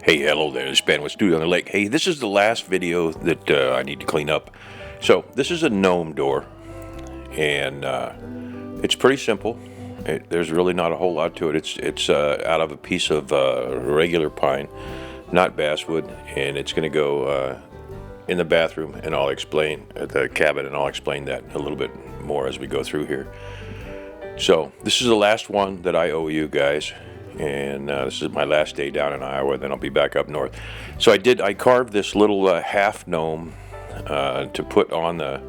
Hey, hello there, it's Ben with Studio on the Lake. Hey, this is the last video that I need to clean up. So, this is a gnome door, and it's pretty simple. There's really not a whole lot to it. It's out of a piece of regular pine, not basswood, and it's going to go in the bathroom, and I'll explain the cabin, and I'll explain that a little bit more as we go through here. So, this is the last one that I owe you guys. And this is my last day down in Iowa, then I'll be back up north. So I carved this little half gnome to put on the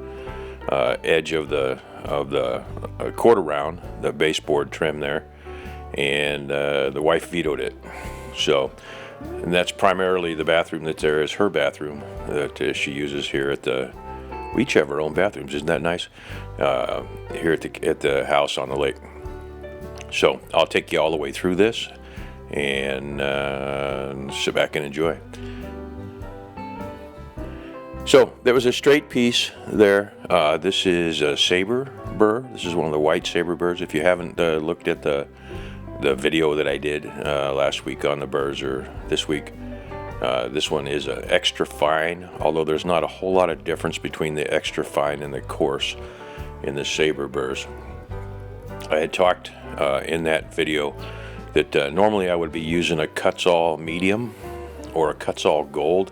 edge of the quarter round, the baseboard trim there, and the wife vetoed it. So, and that's primarily the bathroom that there is her bathroom that she uses here at the. We each have our own bathrooms, isn't that nice? Here at the house on the lake. So I'll take you all the way through this and sit back and enjoy. So there was a straight piece there. This is a saber burr. This is one of the white saber burrs. If you haven't looked at the video that I did last week on the burrs or this week, this one is extra fine, although there's not a whole lot of difference between the extra fine and the coarse in the saber burrs. I had talked in that video that normally I would be using a Cuts-All medium or a Cuts-All gold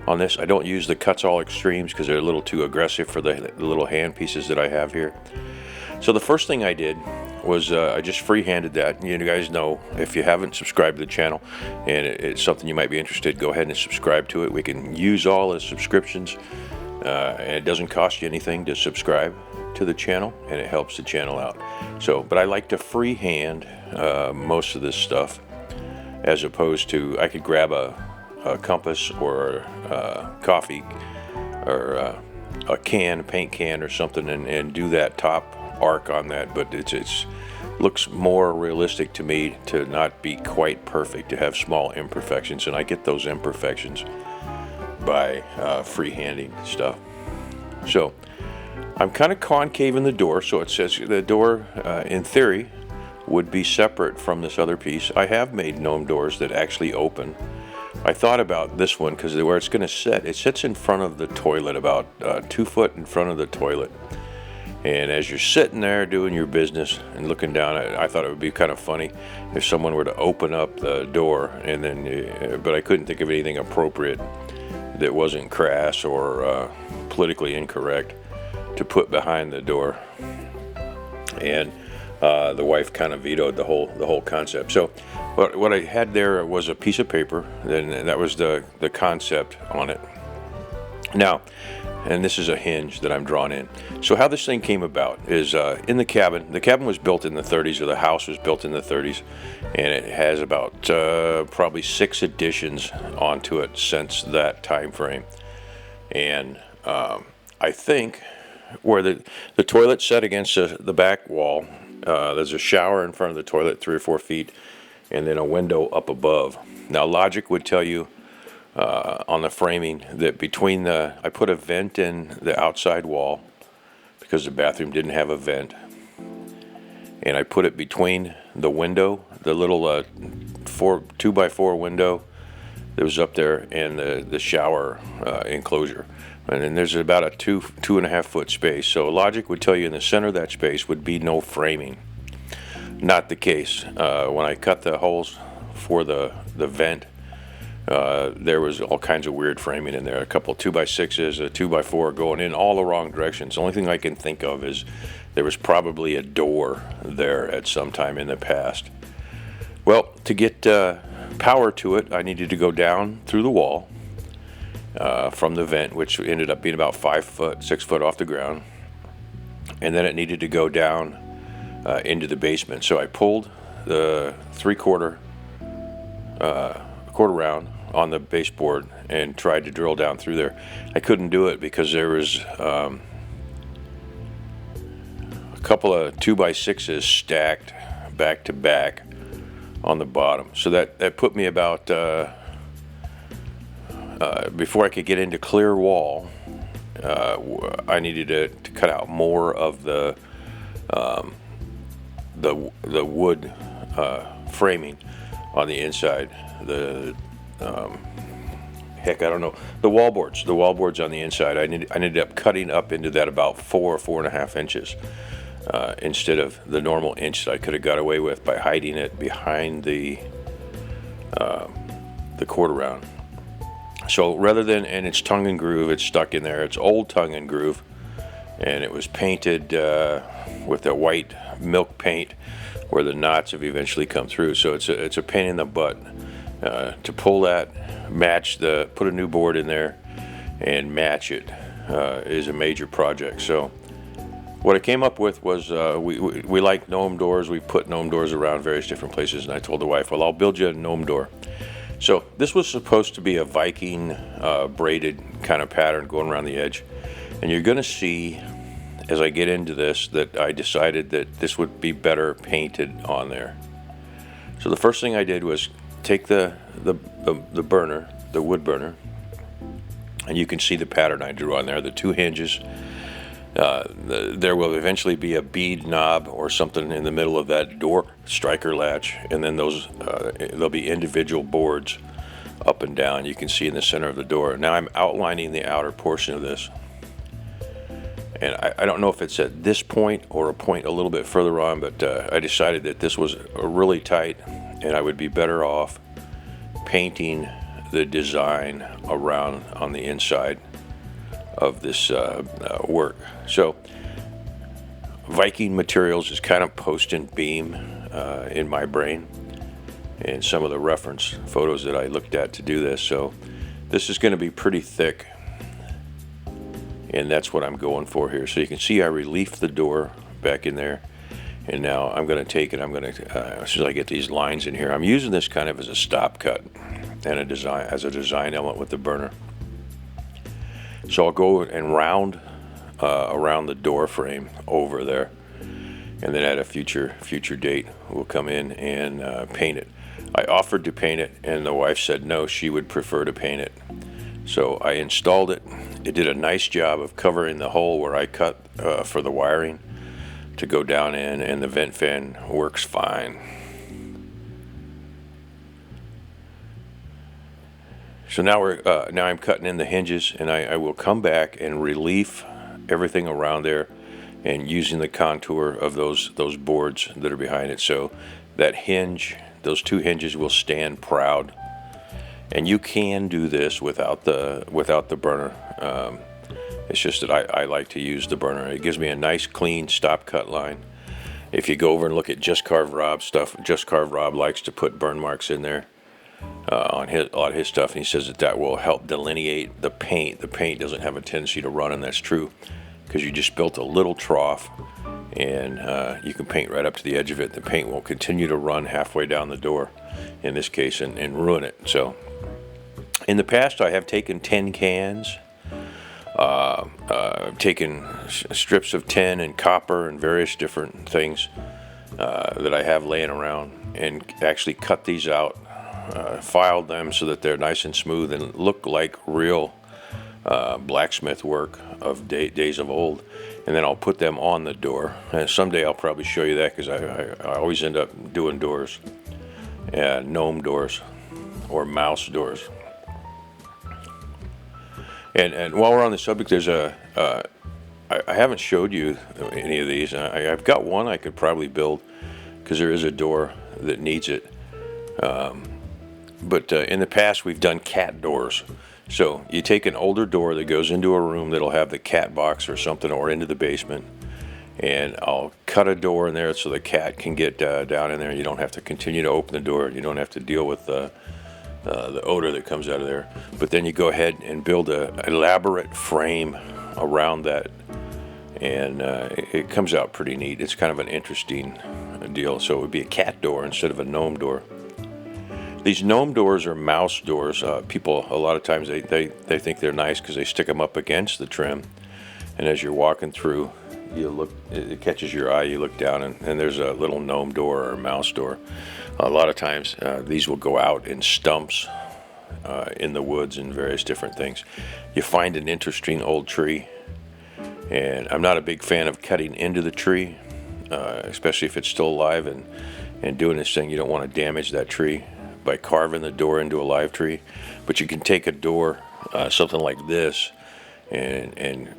on this. I don't use the Cuts-All extremes because they're a little too aggressive for the little hand pieces that I have here. So the first thing I did was I just freehanded that. You guys know, if you haven't subscribed to the channel and it's something you might be interested, go ahead and subscribe to it. We can use all the subscriptions and it doesn't cost you anything to subscribe to the channel, and it helps the channel out. So, but I like to freehand most of this stuff, as opposed to I could grab a compass or coffee or a paint can or something, and do that top arc on that. But it's looks more realistic to me to not be quite perfect, to have small imperfections, and I get those imperfections by freehanding stuff. So I'm kind of concave in the door, so it says the door, in theory, would be separate from this other piece. I have made gnome doors that actually open. I thought about this one because where it's going to sit, it sits in front of the toilet, about 2 foot in front of the toilet. And as you're sitting there doing your business and looking down, I thought it would be kind of funny if someone were to open up the door, and then, but I couldn't think of anything appropriate that wasn't crass or politically incorrect to put behind the door, and the wife kind of vetoed the whole concept. So what I had there was a piece of paper, and that was the concept on it. Now, and this is a hinge that I'm drawn in. So how this thing came about is in the cabin. The cabin was built in the 30s, or the house was built in the 30s, and it has about probably 6 additions onto it since that time frame. And I think where the toilet set against the back wall, there's a shower in front of the toilet 3 or 4 feet, and then a window up above. Now logic would tell you on the framing that between I put a vent in the outside wall because the bathroom didn't have a vent, and I put it between the window, the little 2x4 window that was up there, and the shower enclosure. And then there's about a 2.5 foot space. So logic would tell you in the center of that space would be no framing. Not the case. When I cut the holes for the vent, there was all kinds of weird framing in there. A couple 2x6s, a 2x4 going in all the wrong directions. The only thing I can think of is there was probably a door there at some time in the past. Well, to get power to it, I needed to go down through the wall from the vent, which ended up being about 6 foot off the ground, and then it needed to go down into the basement. So I pulled the 3/4 quarter round on the baseboard and tried to drill down through there. I couldn't do it because there was a couple of 2x6s stacked back to back on the bottom. So that put me about before I could get into clear wall, I needed to cut out more of the wood framing on the inside. heck, I don't know, the wallboards on the inside. I ended up cutting up into that about 4.5 inches instead of the normal inch that I could have got away with by hiding it behind the quarter round. So rather than, and it's tongue and groove, it's stuck in there. It's old tongue and groove, and it was painted with a white milk paint where the knots have eventually come through. So it's a pain in the butt to pull that, put a new board in there and match it is a major project. So what I came up with was we like gnome doors. We put gnome doors around various different places, and I told the wife, well, I'll build you a gnome door. So this was supposed to be a Viking braided kind of pattern going around the edge, and you're going to see as I get into this that I decided that this would be better painted on there. So the first thing I did was take the burner, the wood burner, and you can see the pattern I drew on there, the two hinges. There will eventually be a bead knob or something in the middle of that door striker latch, and then there'll be individual boards up and down. You can see in the center of the door. Now I'm outlining the outer portion of this, and I don't know if it's at this point or a point a little bit further on, but I decided that this was really tight and I would be better off painting the design around on the inside of this work. So Viking materials is kind of post and beam in my brain, and some of the reference photos that I looked at to do this. So this is going to be pretty thick, and that's what I'm going for here. So you can see I reliefed the door back in there, and now I'm going to take it. As soon as I get these lines in here, I'm using this kind of as a stop cut and a design element with the burner. So I'll go and round around the door frame over there, and then at a future date we'll come in and paint it. I offered to paint it, and the wife said no, she would prefer to paint it. So I installed it. It did a nice job of covering the hole where I cut for the wiring to go down in, and the vent fan works fine. So now I'm cutting in the hinges, and I will come back and relief everything around there, and using the contour of those boards that are behind it. So that hinge, those two hinges will stand proud, and you can do this without the burner. It's just that I like to use the burner. It gives me a nice clean stop cut line. If you go over and look at Just Carve Rob stuff, Just Carve Rob likes to put burn marks in there on a lot of his stuff, and he says that will help delineate the paint. The paint doesn't have a tendency to run, and that's true because you just built a little trough, and you can paint right up to the edge of it. The paint won't continue to run halfway down the door in this case and ruin it. So in the past I have taken tin cans, taken strips of tin and copper and various different things that I have laying around, and actually cut these out, filed them so that they're nice and smooth and look like real blacksmith work of days of old. And then I'll put them on the door, and someday I'll probably show you that, because I always end up doing doors, gnome doors or mouse doors. And while we're on the subject, there's I haven't showed you any of these. I've got one I could probably build, because there is a door that needs it. But in the past we've done cat doors. So you take an older door that goes into a room that'll have the cat box or something, or into the basement, and I'll cut a door in there so the cat can get down in there. You don't have to continue to open the door. You don't have to deal with the odor that comes out of there. But then you go ahead and build an elaborate frame around that, and it comes out pretty neat. It's kind of an interesting deal. So it would be a cat door instead of a gnome door. These gnome doors are mouse doors. People, a lot of times, they think they're nice because they stick them up against the trim, and as you're walking through, you look, it catches your eye, you look down, and there's a little gnome door or a mouse door. A lot of times these will go out in stumps in the woods and various different things. You find an interesting old tree, and I'm not a big fan of cutting into the tree, especially if it's still alive and doing this thing. You don't want to damage that tree. by carving the door into a live tree, but you can take a door, something like this, and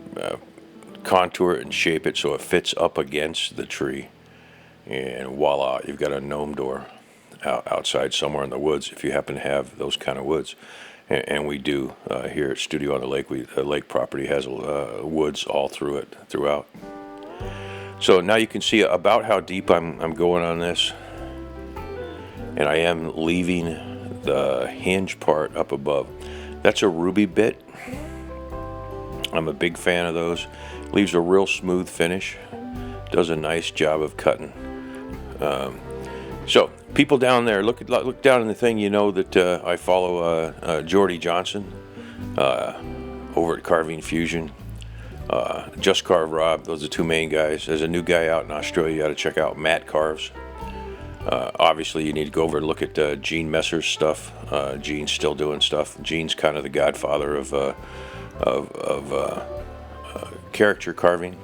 contour it and shape it so it fits up against the tree, and voila, you've got a gnome door outside somewhere in the woods, if you happen to have those kind of woods. And we do here at Studio on the Lake. The lake property has woods all throughout. So now you can see about how deep I'm going on this, and I am leaving the hinge part up above. That's a ruby bit. I'm a big fan of those. Leaves a real smooth finish. Does a nice job of cutting. So people down there, look down in the thing. You know that I follow Jordy Johnson over at Carving Fusion. Just Carve Rob. Those are the two main guys. There's a new guy out in Australia you got to check out, Matt Carves. Obviously, you need to go over and look at Gene Messer's stuff. Gene's still doing stuff. Gene's kind of the godfather of caricature carving.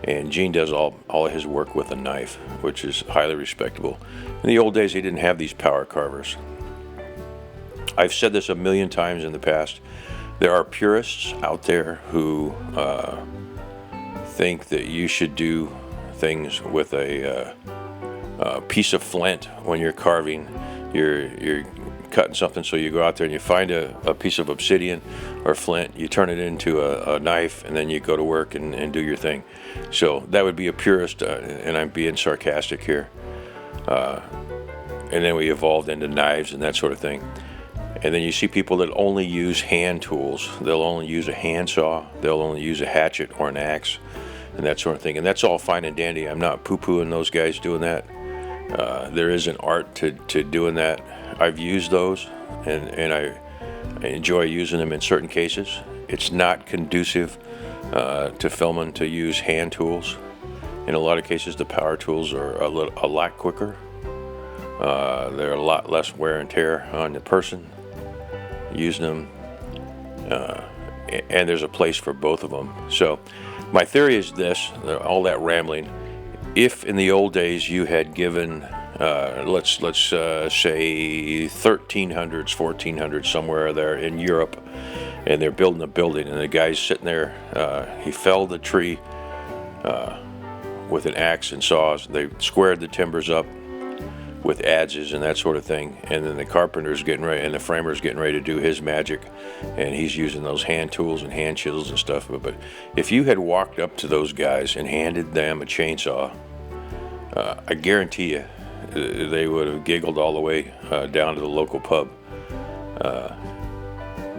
And Gene does all of his work with a knife, which is highly respectable. In the old days, he didn't have these power carvers. I've said this a million times in the past. There are purists out there who think that you should do things with a piece of flint when you're carving. You're cutting something, so you go out there and you find a piece of obsidian or flint, you turn it into a knife, and then you go to work and do your thing. So that would be a purist, and I'm being sarcastic here. And then we evolved into knives and that sort of thing. And then you see people that only use hand tools. They'll only use a handsaw, they'll only use a hatchet or an axe, and that sort of thing. And that's all fine and dandy. I'm not poo-pooing those guys doing that. There is an art to doing that. I've used those, and I enjoy using them in certain cases. It's not conducive to filming to use hand tools. In a lot of cases, the power tools are a lot quicker. They're a lot less wear and tear on the person using them, and there's a place for both of them. So my theory is this, all that rambling, if in the old days you had given let's say 1300s, 1400s, somewhere there in Europe, and they're building a building, and the guy's sitting there, he felled the tree with an axe and saws. They squared the timbers up with adzes and that sort of thing, and then the carpenter's getting ready and the framer's getting ready to do his magic, and he's using those hand tools and hand chisels and stuff. But if you had walked up to those guys and handed them a chainsaw, I guarantee you they would have giggled all the way down to the local pub,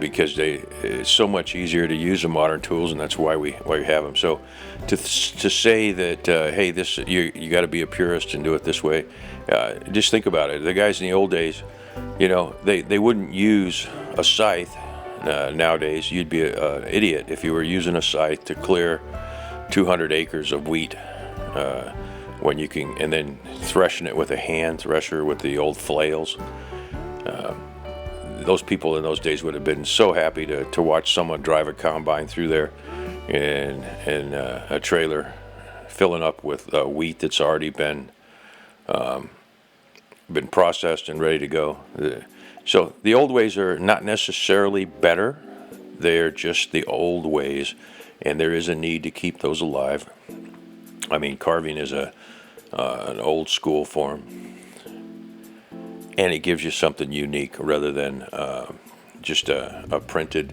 because it's so much easier to use the modern tools, and that's why we have them. So to say that hey, this you got to be a purist and do it this way, just think about it. The guys in the old days, you know, they wouldn't use a scythe. Nowadays, you'd be an idiot if you were using a scythe to clear 200 acres of wheat, when you can, and then threshing it with a hand thresher with the old flails. Those people in those days would have been so happy to watch someone drive a combine through there and a trailer filling up with wheat that's already been processed and ready to go. So the old ways are not necessarily better. They're just the old ways, and there is a need to keep those alive. I mean, carving is an old school form, and it gives you something unique rather than just a printed,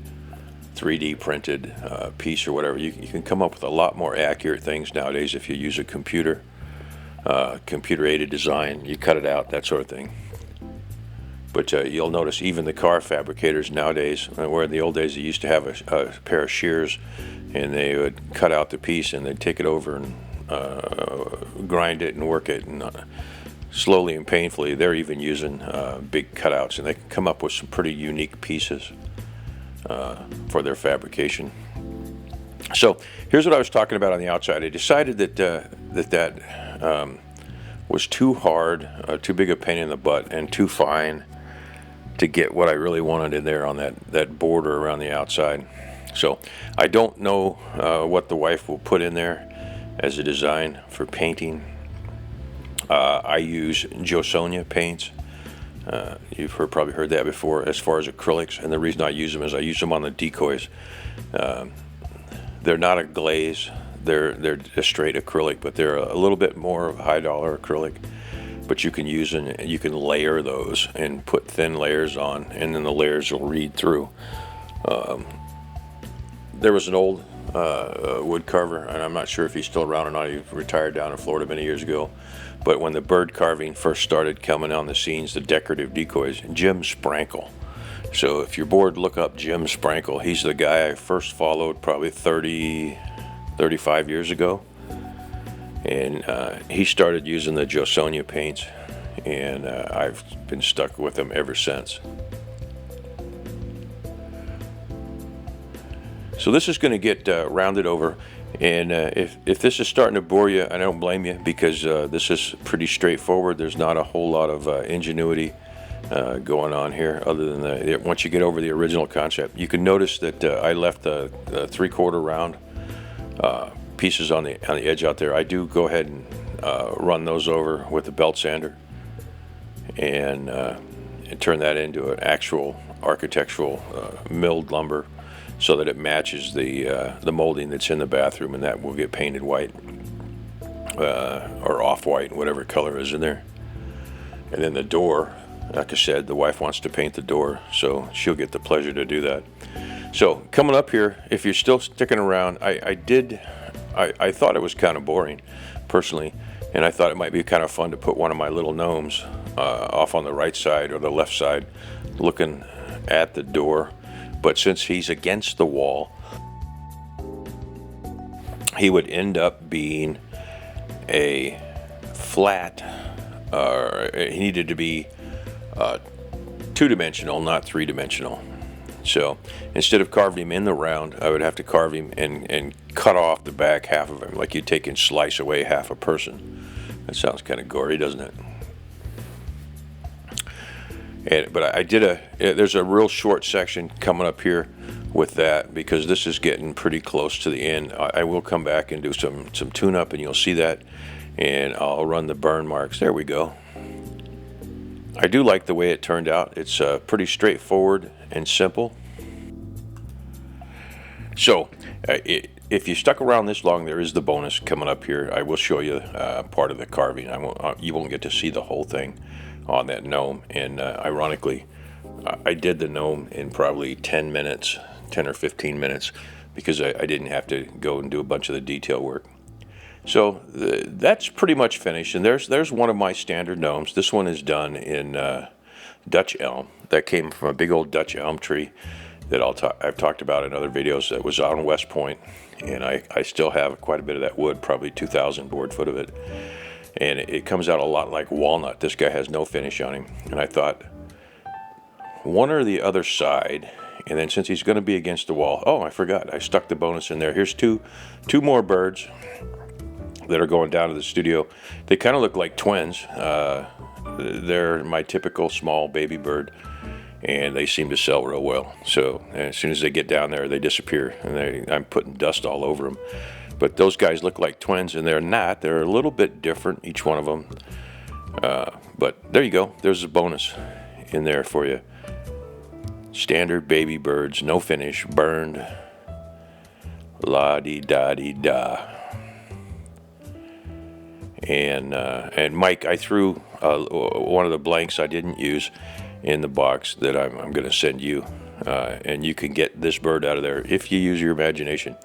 3D printed piece or whatever. You can come up with a lot more accurate things nowadays if you use a computer aided design. You cut it out, that sort of thing. But you'll notice even the car fabricators nowadays, where in the old days they used to have a pair of shears, and they would cut out the piece and they'd take it over and grind it and work it, and slowly and painfully they're even using big cutouts, and they can come up with some pretty unique pieces for their fabrication. So here's what I was talking about on the outside. I decided that was too hard, too big a pain in the butt, and too fine to get what I really wanted in there on that border around the outside. So I don't know what the wife will put in there as a design for painting. I use Josonia paints. You've probably heard that before as far as acrylics, and the reason I use them is I use them on the decoys. They're not a glaze, they're a straight acrylic, but they're a little bit more of high dollar acrylic. But you can use and you can layer those and put thin layers on, and then the layers will read through. There was an old wood carver, and I'm not sure if he's still around or not. He retired down in Florida many years ago. But when the bird carving first started coming on the scenes, the decorative decoys, Jim Sprankle. So if you're bored, look up Jim Sprankle. He's the guy I first followed probably 35 years ago. And he started using the Josonia paints, and I've been stuck with them ever since. So this is going to get rounded over, and if this is starting to bore you, I don't blame you, because this is pretty straightforward. There's not a whole lot of ingenuity going on here, other than once you get over the original concept. You can notice that I left the 3/4 round pieces on the edge out there. I do go ahead and run those over with the belt sander and turn that into an actual architectural milled lumber, so that it matches the molding that's in the bathroom, and that will get painted white or off-white, whatever color is in there. And then the door, like I said, the wife wants to paint the door, so she'll get the pleasure to do that. So coming up here, if you're still sticking around, I thought it was kind of boring, personally, and I thought it might be kind of fun to put one of my little gnomes off on the right side or the left side, looking at the door. But since he's against the wall, he would end up being a flat, he needed to be two-dimensional, not three-dimensional. So instead of carving him in the round, I would have to carve him and cut off the back half of him, like you take and slice away half a person. That sounds kind of gory, doesn't it? But I did there's a real short section coming up here with that, because this is getting pretty close to the end. I will come back and do some tune-up, and you'll see that, and I'll run the burn marks. There we go. I do like the way it turned out. It's pretty straightforward and simple. So if you stuck around this long, there is the bonus coming up here. I will show you part of the carving. You won't get to see the whole thing on that gnome, and ironically, I did the gnome in probably 10 or 15 minutes, because I didn't have to go and do a bunch of the detail work. So that's pretty much finished, and there's one of my standard gnomes. This one is done in Dutch elm. That came from a big old Dutch elm tree that I've talked about in other videos, that was on West Point, and I still have quite a bit of that wood, probably 2,000 board foot of it. And it comes out a lot like walnut. This guy has no finish on him. And I thought, one or the other side. And then since he's going to be against the wall, oh, I forgot, I stuck the bonus in there. Here's two more birds that are going down to the studio. They kind of look like twins. They're my typical small baby bird, and they seem to sell real well. So as soon as they get down there, they disappear, and I'm putting dust all over them. But those guys look like twins, and they're not. They're a little bit different, each one of them. But there you go. There's a bonus in there for you. Standard baby birds, no finish, burned. La-di-da-di-da. And Mike, I threw one of the blanks I didn't use in the box that I'm going to send you. And you can get this bird out of there if you use your imagination.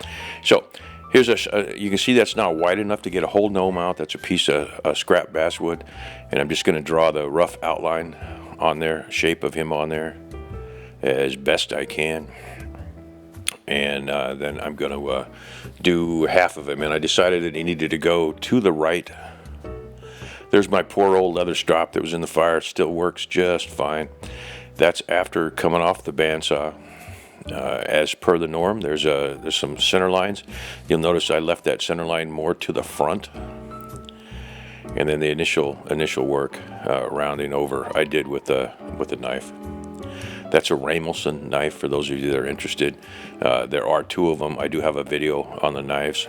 So here's you can see that's not wide enough to get a whole gnome out. That's a piece of scrap basswood, and I'm just going to draw the rough outline on there, shape of him on there as best I can, and then I'm going to do half of him. And I decided that he needed to go to the right. There's my poor old leather strop that was in the fire. It still works just fine. That's after coming off the bandsaw. As per the norm, there's some center lines. You'll notice I left that center line more to the front, and then the initial work rounding over I did with the knife. That's a Ramelson knife for those of you that are interested. There are two of them. I do have a video on the knives.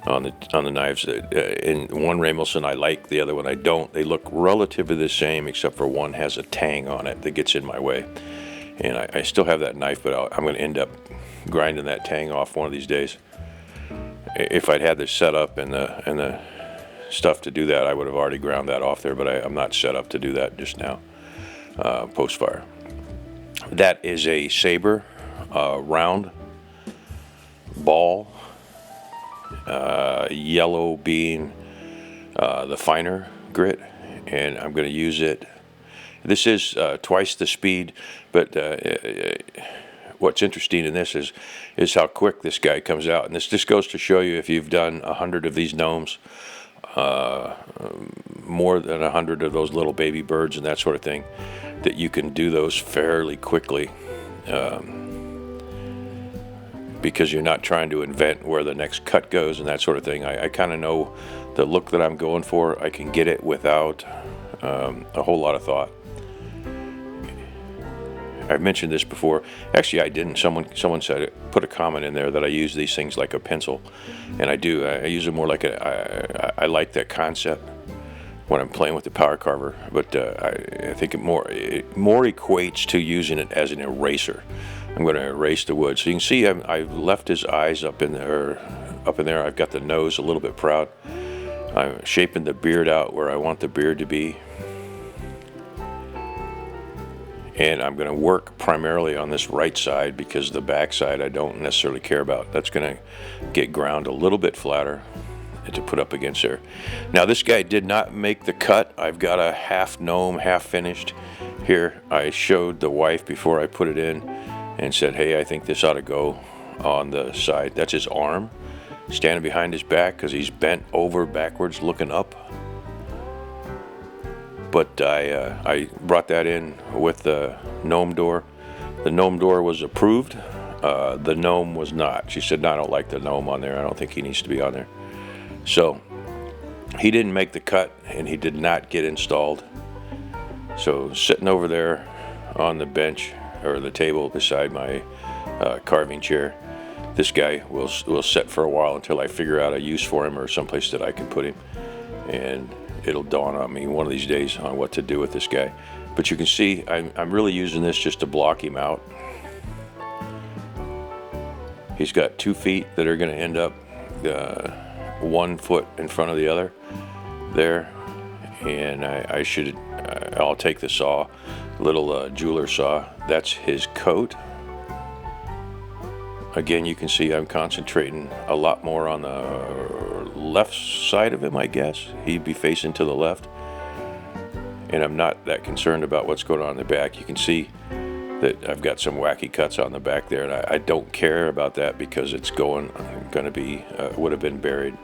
on the knives. In one Ramelson I like, the other one I don't. They look relatively the same, except for one has a tang on it that gets in my way. And I still have that knife, but I'm going to end up grinding that tang off one of these days. If I'd had the setup and the stuff to do that, I would have already ground that off there, but I'm not set up to do that just now, post-fire. That is a Sabre round ball, yellow being the finer grit, and I'm going to use it. This is twice the speed, but what's interesting in this is how quick this guy comes out. And this just goes to show you, if you've done 100 of these gnomes, more than 100 of those little baby birds and that sort of thing, that you can do those fairly quickly, because you're not trying to invent where the next cut goes and that sort of thing. I kind of know the look that I'm going for. I can get it without a whole lot of thought. I've mentioned this before. Actually, I didn't. Someone said it, put a comment in there that I use these things like a pencil, and I do. I use them more like I like that concept when I'm playing with the power carver, but I think it more equates to using it as an eraser. I'm going to erase the wood. So you can see I've left his eyes up in there. I've got the nose a little bit proud. I'm shaping the beard out where I want the beard to be. And I'm going to work primarily on this right side, because the back side I don't necessarily care about. That's going to get ground a little bit flatter to put up against there. Now, this guy did not make the cut. I've got a half gnome, half finished here. I showed the wife before I put it in and said, hey, I think this ought to go on the side. That's his arm standing behind his back, because he's bent over backwards looking up. But I brought that in with the gnome door. The gnome door was approved. The gnome was not. She said, no, I don't like the gnome on there. I don't think he needs to be on there. So he didn't make the cut, and he did not get installed. So sitting over there on the bench or the table beside my carving chair, this guy will sit for a while until I figure out a use for him or someplace that I can put him. And it'll dawn on me one of these days on what to do with this guy. But you can see I'm really using this just to block him out. He's got 2 feet that are going to end up 1 foot in front of the other there, and I'll take the saw, little jeweler saw. That's his coat. Again, you can see I'm concentrating a lot more on the left side of him, I guess. He'd be facing to the left. And I'm not that concerned about what's going on in the back. You can see that I've got some wacky cuts on the back there, and I don't care about that, because it's going to be, would have been buried.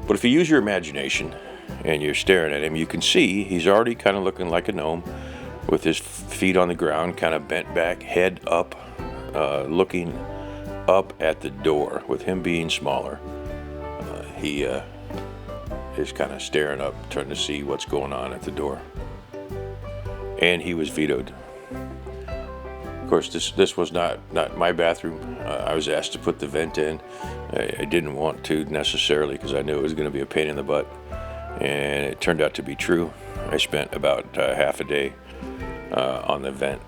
But if you use your imagination and you're staring at him, you can see he's already kind of looking like a gnome, with his feet on the ground, kind of bent back, head up, looking up at the door. With him being smaller, he is kind of staring up, trying to see what's going on at the door. And he was vetoed. Of course, this was not my bathroom. I was asked to put the vent in. I didn't want to necessarily, because I knew it was going to be a pain in the butt, and it turned out to be true. I spent about half a day on the vent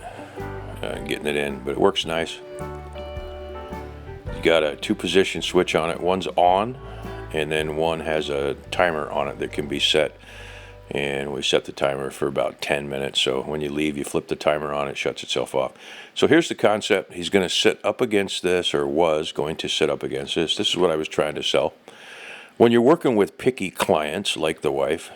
getting it in, but it works nice. You got a 2-position switch on it. One's on, and then one has a timer on it that can be set. And we set the timer for about 10 minutes. So when you leave, you flip the timer on, it shuts itself off. So here's the concept. He's going to sit up against this, or was going to sit up against this. This is what I was trying to sell. When you're working with picky clients like the wife,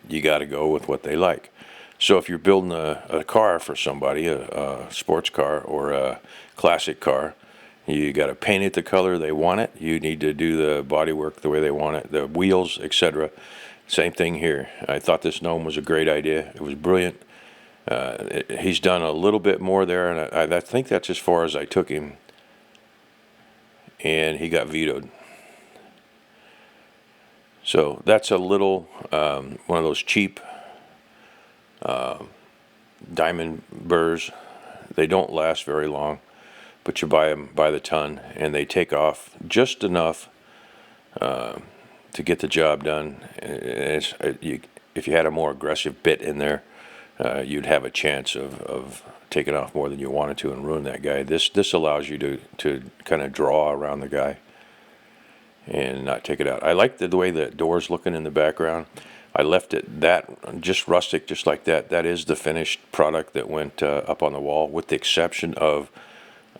you got to go with what they like. So if you're building a car for somebody, a sports car or a classic car, you got to paint it the color they want it. You need to do the bodywork the way they want it, the wheels, etc. Same thing here. I thought this gnome was a great idea. It was brilliant. He's done a little bit more there, and I think that's as far as I took him. And he got vetoed. So that's a little, one of those cheap diamond burrs. They don't last very long. but you buy them by the ton, and they take off just enough to get the job done. If you had a more aggressive bit in there, you'd have a chance of taking off more than you wanted to and ruin that guy. This allows you to kind of draw around the guy and not take it out. I like the way the door's looking in the background. I left it that just rustic, just like that. That is the finished product that went up on the wall, with the exception of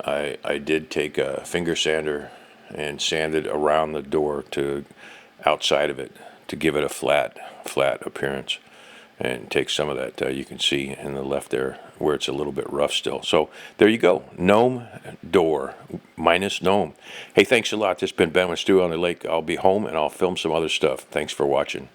I did take a finger sander and sanded around the door to outside of it to give it a flat appearance, and take some of that you can see in the left there where it's a little bit rough still. So there you go, Gnome door minus Gnome. Hey, thanks a lot. This has been Ben with Stu on the Lake. I'll be home and I'll film some other stuff. Thanks for watching.